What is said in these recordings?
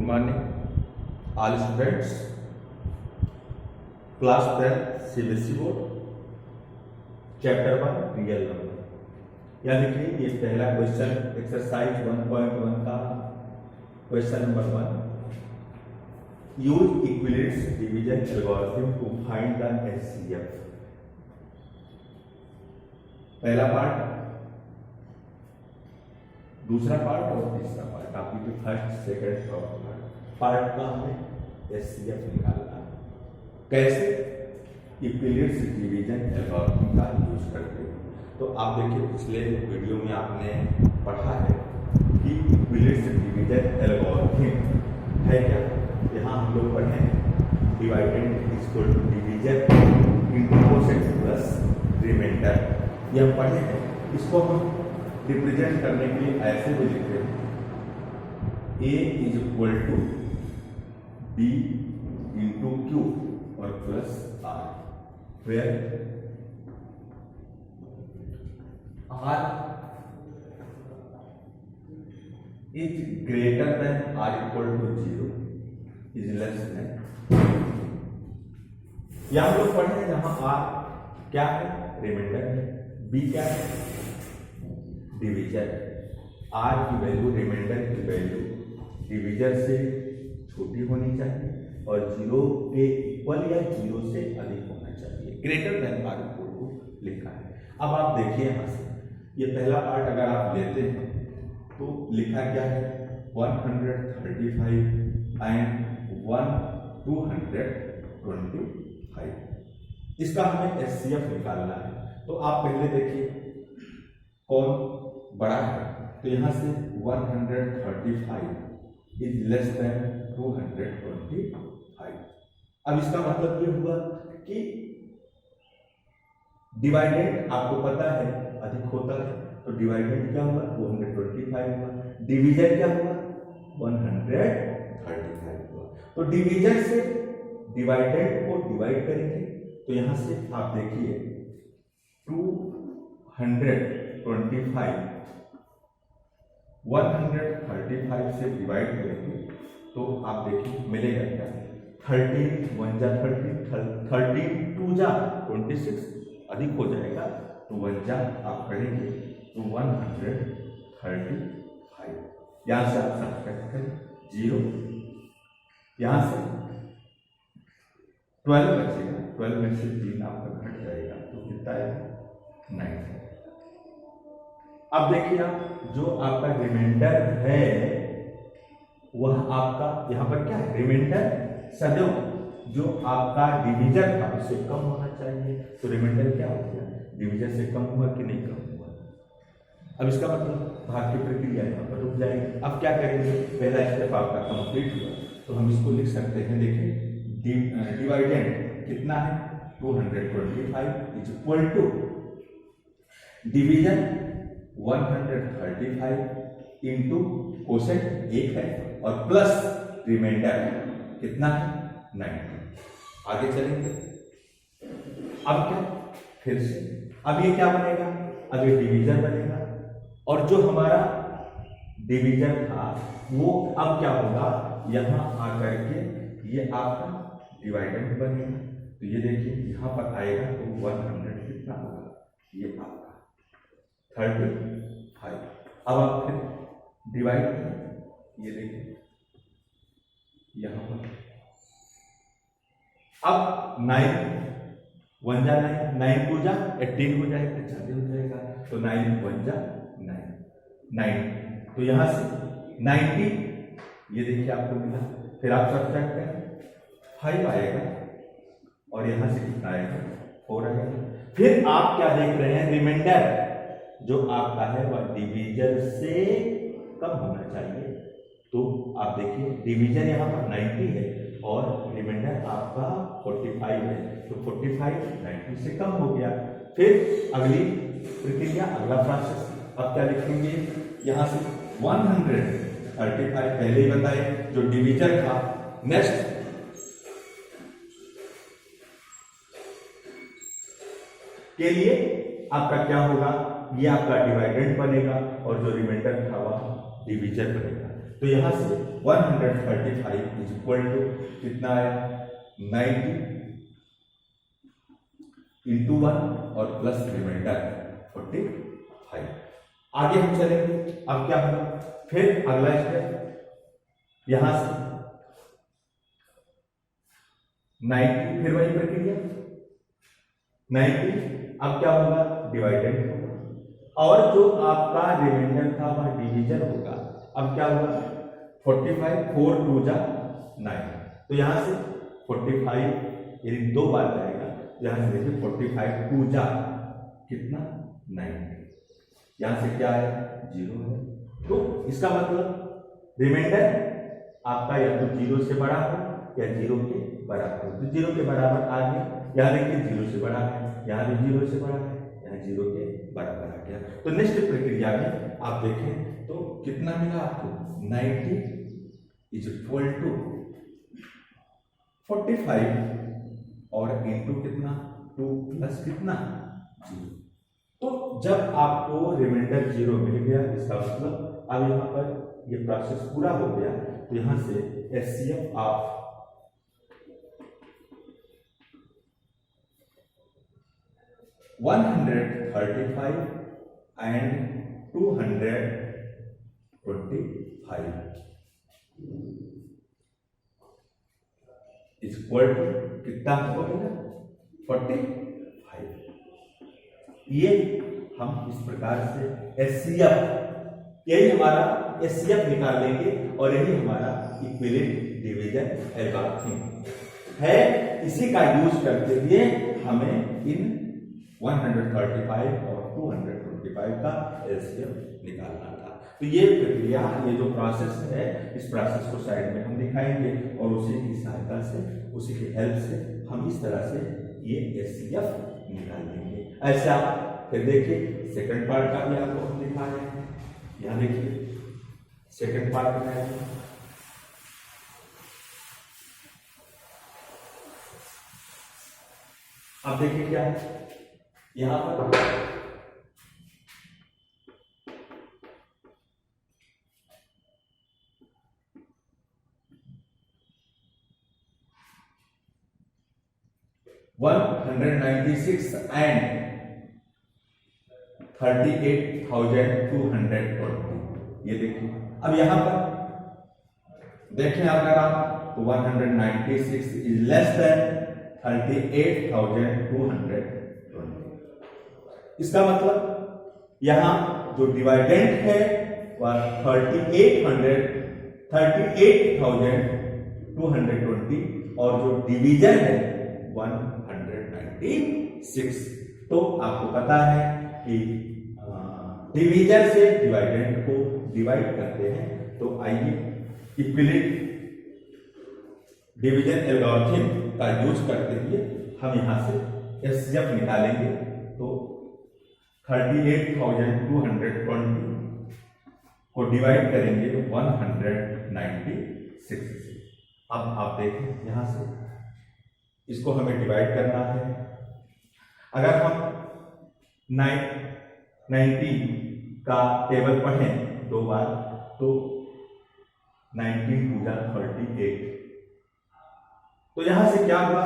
Morning all students, class 10 CBSE board, chapter 1 real number. या देखिए ये पहला क्वेश्चन एक्सरसाइज 1.1 का question number 1, use equilateral division algorithm to find the HCF. पहला part, दूसरा part और तीसरा पार्ट, आपकी जो फर्स्ट सेकंड और पार्ट का हमें एचसीएफ निकालना है। कैसे? इक्विलेटरल डिवीजन एल्गोरिथम का यूज करते हैं। तो आप देखिए पिछले वीडियो में आपने पढ़ा है कि इक्विलेटरल डिवीजन एल्गोरिथम है क्या। यहाँ हम लोग पढ़े dividend equal to division into quotient plus remainder, ये हम पढ़े हैं। इसको हम रिप्रेजेंट करने के लिए ऐसे भी लिखते हैं, A is equal to B into q और plus R, where R is greater than R equal to 0 is less than. यहां हम लोग पढ़े हैं जहां R क्या है, रिमाइंडर है, B क्या है, डिवीजर। R की वैल्यू, रिमाइंडर की वैल्यू डिवीजर से छोटी होनी चाहिए और 0 के इक्वल या 0 से अधिक होना चाहिए। Greater than R equal to लिखा है। अब आप देखिए यहां से ये पहला पार्ट अगर आप लेते हैं तो लिखा क्या है, 135 एंड 225। इसका हमें एचसीएफ निकालना है। तो आप पहले देखिए कौन बड़ा है, तो यहां से 135 इज लेस देन 225। अब इसका मतलब ये हुआ कि डिवाइडेंड आपको पता है अधिक होता है, तो डिवाइडेंड क्या हुआ, 225 हुआ। डिवीजन क्या हुआ, 135 हुआ। तो डिवीजन से डिवाइडेंड को डिवाइड करेंगे, तो यहां से आप देखिए 225 135 से डिवाइड करेंगे तो आप देखिए मिलेगा क्या, 13 1 जा 30, 13 2 जा 26, अधिक हो जाएगा तो 1 जा आप करेंगे तो 135। यहां से आप सब्ट्रैक्ट करें 0, यहां से 12 बचेगा, 12 में से 3 आपका घट जाएगा तो कितना आएगा, 9। अब देखिए आप जो आपका रिमाइंडर है वह आपका यहाँ पर क्या है, रिमाइंडर सदैव जो आपका डिवीजर था उससे कम होना चाहिए। तो रिमाइंडर क्या हो गया, डिवीजर से कम हुआ कि नहीं कम हुआ। अब इसका मतलब भाग की प्रक्रिया यहाँ पर रुक जाएगी। अब क्या करेंगे, पहला स्टेप आपका कंप्लीट हुआ तो हम इसको लिख सकते हैं। देखिए डिवाइडेंड कितना है, 225 is equal to division 135 into quotient 1 है और प्लस रिमाइंडर कितना है, 90। आगे चलेंगे। अब क्या, फिर से अब ये क्या बनेगा, अब ये डिवीजन बनेगा और जो हमारा डिवीजन था वो अब क्या होगा, यहां आकर के ये आपका डिवाइडेंड बनेगा। तो ये देखिए यहां पर आएगा तो 100 कितना होगा, ये आपका 35। अब आप फिर डिवाइड करें, ये देखिए यहां पर अब 9 1 जा 9, 9 2 जा 18 हो जाएगा, ज्यादा हो जाएगा तो 9 1 जा 9, तो यहां से 90 ये देखिए आपको मिला। फिर आप सब्ट्रैक्ट करें, 5 आएगा और यहां से कितना आएगा, 4 आएगा। फिर आप क्या देख रहे हैं, रिमाइंडर जो आपका है वह डिवीजन से कम होना चाहिए। तो आप देखिए डिवीजन यहाँ पर 90 है और रिमाइंडर आपका 45 है, तो 45 90 से कम हो गया। फिर अगली प्रक्रिया, अगला प्रोसेस, अब क्या लिखेंगे, यहाँ से 135 पहले ही बताए जो डिवीजन था। नेक्स्ट के लिए आपका क्या होगा, ये आपका डिवाइडेंड बनेगा और जो रिमाइंडर था वह डिवीजन बनेगा। तो यहां से 135 इज इक्वल टू कितना आया 90 इंटू 1 और प्लस रिमाइंडर 45। आगे हम चलेंगे। अब क्या होगा, फिर अगला स्टेप यहां से 90, फिर वही प्रक्रिया 90, अब क्या होगा डिवाइडेड होगा और जो आपका रिमाइंडर था वह डिवीजन होगा। अब क्या होगा 45, 4 2 जा 9, तो यहां से 45 यानी 2 बार जाएगा। यहां से देखिए 45 2 जा कितना 90, यहां से क्या है 0 है। तो इसका मतलब रिमाइंडर आपका या तो 0 से बड़ा हो या 0 के बराबर हो। तो 0 के बराबर आ गया, यहाँ देखिए 0 से बड़ा है, यहाँ भी 0 से बड़ा है, यहाँ 0 के बराबर आ गया। तो नेक्स्ट प्रक्रिया में आप देखें तो कितना मिला आपको 90 इज इक्वल टू 45 और इंटू कितना 2 प्लस कितना 0। तो जब आपको रिमाइंडर 0 मिल गया इसका मतलब अब यहाँ पर ये प्रोसेस पूरा हो गया। तो यहाँ से HCF of 135 and 225 is equal to कितना होगा 45। ये हम इस प्रकार से HCF, यही हमारा HCF निकालेंगे और यही हमारा इक्विवेलेंट डिवीजन एल्गोरिथम है। इसी का यूज करते हुए हमें इन 135 और 225 का HCF निकालना था। तो ये प्रक्रिया, ये जो प्रोसेस है, इस प्रोसेस को साइड में हम दिखाएंगे और उसी की सहायता से, उसी की हेल्प से हम इस तरह से ये HCF निकाल लेंगे। ऐसे आप फिर देखिए सेकंड पार्ट का भी आपको हम दिखा रहे हैं। यहाँ देखिए सेकंड पार्ट में आप देखिए क्या है यहां पर 196 and 38,220। ये देखिए अब यहां पर देखें अगर आप तो 196 इज लेस देन 38,220। इसका मतलब यहां जो डिवाइडेंट है वह 38,220 और जो डिवीजन है 196। तो आपको पता है कि डिवीजन से डिवाइडेंट को डिवाइड करते हैं। तो आइए इक्विवेलेंट डिवीजन एल्गोरिथम का यूज करते हुए हम यहां से HCF निकालेंगे। तो 38,220 को डिवाइड करेंगे 196 से। अब आप देखें यहां से इसको हमें डिवाइड करना है। अगर हम 90 का टेबल पढ़ें 2 बार तो 19 पूजा 38। तो यहां से क्या हुआ,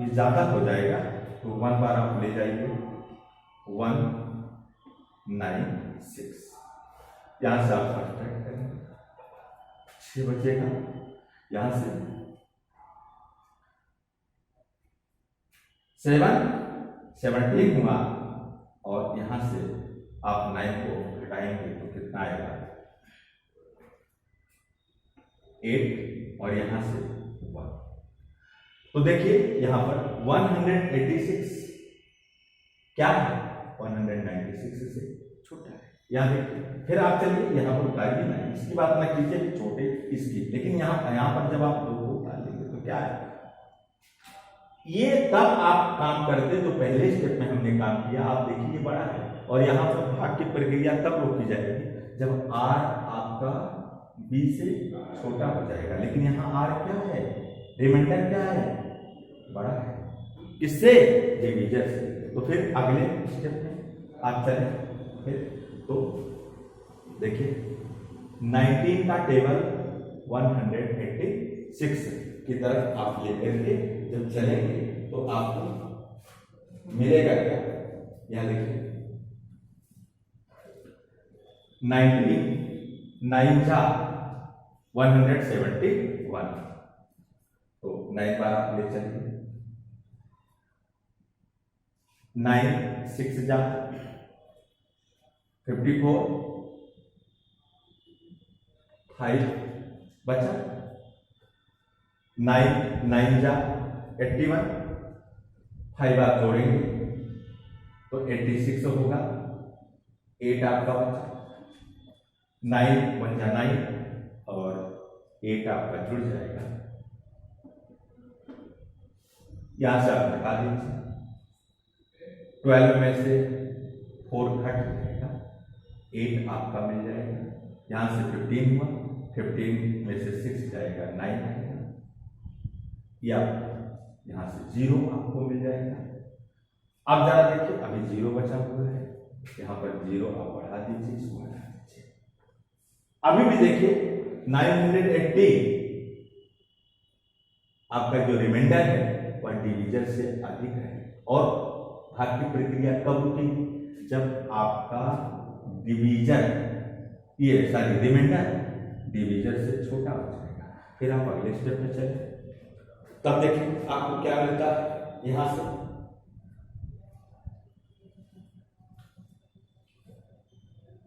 ये ज्यादा हो जाएगा तो 1 बार आप ले जाइए 196। यहां से आप सब्ट्रैक्ट करेंगे 6 बचेगा। यहां से 17 हुआ और यहां से आप 9 को घटाएंगे तो कितना आएगा 8 और यहां से 1। तो देखिए यहां पर 186 क्या है 196 से छोटा है। यहां देखिए फिर आप चलिए यहां पर उतारिए ना, इसकी बात ना कीजिए छोटे इसकी, लेकिन यहां पर जब आप 2 को उतार लेंगे तो क्या है, ये तब आप काम करते जो पहले स्टेप में हमने काम किया। आप देखिए बड़ा है और यहां पर भाग की प्रक्रिया तब रोकी जाएगी जब r आपका b से छोटा हो जाएगा। लेकिन यहाँ r क्या है, रिमाइंडर क्या है, बड़ा है, इससे डिवीजन से। तो फिर अगले स्टेप में आप चले फिर तो देखिए 19 का टेबल 186 की तरफ आप ये करके जब चलेंगे तो आपको मिलेगा क्या, यहां देखिए 90 9 जा 171, तो 9 बार आप ले चलिए, 9 6 जा 54, 5 बचा, 9 9 जा 81, 5 आप जोड़ेंगे तो 86 होगा, 8 आपका बचा, 9 1 जा 9 और 8 आपका जुड़ जाएगा, यहां से आप हटा दीजिए, 12 में से 4 घट जाएगा, 8 आपका मिल जाएगा, यहां से 15 हुआ, 15 में से 6 जाएगा 9 आएगा, या यहां से 0 आपको मिल जाएगा। अब जरा देखिए अभी 0 बचा हुआ है, यहां पर 0 आप बढ़ा दीजिए, इसको हटा दीजिए, अभी भी देखिए 980 आपका जो रिमाइंडर है वह डिवीजन से अधिक है, और भाग की प्रक्रिया कब रुकेगी, जब आपका डिवीजन रिमाइंडर डिवीजन से छोटा हो जाएगा, फिर आप अगले स्टेप में चले, तब देखिए आपको क्या मिलता है, यहां से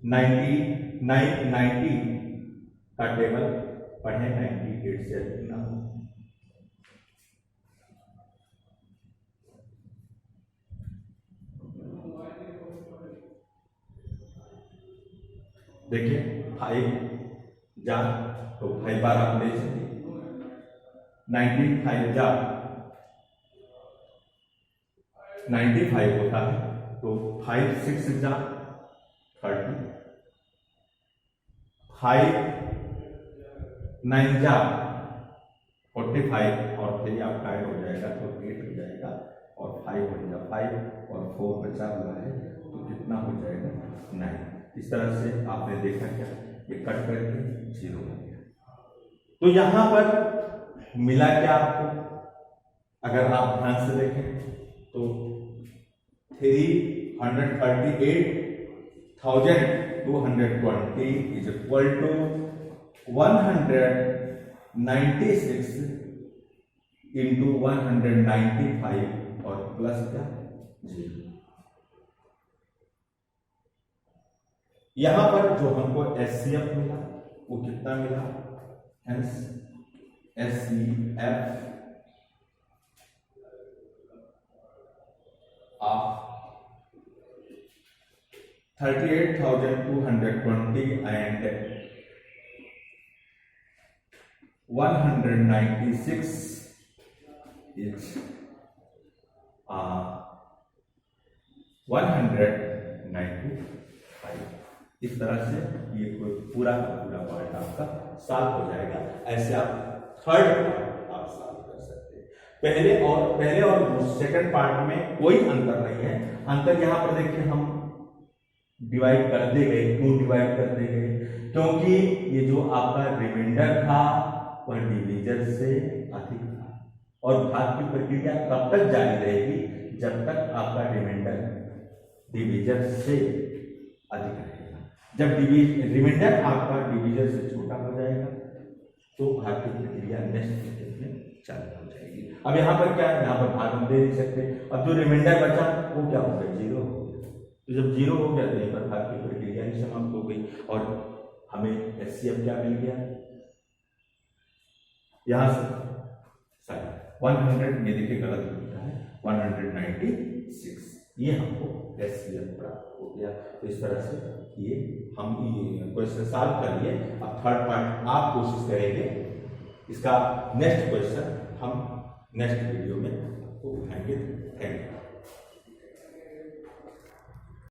90 का टेबल पढ़े, 98 से अधिक ना हो, देखिए 5 जा तो 5 बार आप ले सकते, 95 जा 95 होता है, तो 5 6 जा 30, 5 9 जा 45 और 3 आपका ऐड हो जाएगा तो 8 हो जाएगा, और 5 1 जा 5 और 4 बचा हुआ है तो कितना हो जाएगा 9। इस तरह से आपने देखा क्या, ये कट करके 0 हो गया, तो यहां पर मिला क्या आपको, अगर आप ध्यान से देखें तो 338,220 इज इक्वल टू 196 इंटू 195 और प्लस क्या 0। यहां पर जो हमको एचसीएफ मिला वो कितना मिला, एचसीएफ ऑफ 38,220 एंड 196 इज 195। इस तरह से ये पूरा का पूरा पार्ट आपका सॉल्व हो जाएगा। ऐसे आप थर्ड पार्ट आप सॉल्व कर सकते हैं। पहले और सेकंड पार्ट में कोई अंतर नहीं है। अंतर यहाँ पर देखिए हम डिवाइड करते गए, क्यों डिवाइड करते गए, क्योंकि ये जो आपका रिमाइंडर था वह डिवीजन से अधिक था, और भाग की प्रक्रिया तब तक जारी रहेगी जब तक आपका रिमाइंडर डिवीजन से अधिक रहेगा। जब रिमाइंडर आपका डिवीजन से छोटा हो जाएगा तो भाग की प्रक्रिया नेक्स्ट स्टेप में चालू हो जाएगी। अब यहाँ पर क्या है, यहाँ पर भाग हम दे नहीं सकते। अब जो रिमाइंडर बचा वो क्या हो गया, 0 हो गया। तो जब 0 हो गया तो यहाँ पर भाग की प्रक्रिया ही समाप्त हो गई और हमें एचसीएफ क्या मिल गया, यहाँ से 100, ये देखिए गलत होता है, 196 ये हमको एचसीएफ प्राप्त हो गया। तो इस तरह से ये हम क्वेश्चन सॉल्व कर लिए। अब थर्ड पार्ट आप कोशिश करेंगे, इसका नेक्स्ट क्वेश्चन हम नेक्स्ट वीडियो में आपको दिखाएंगे। Thank you.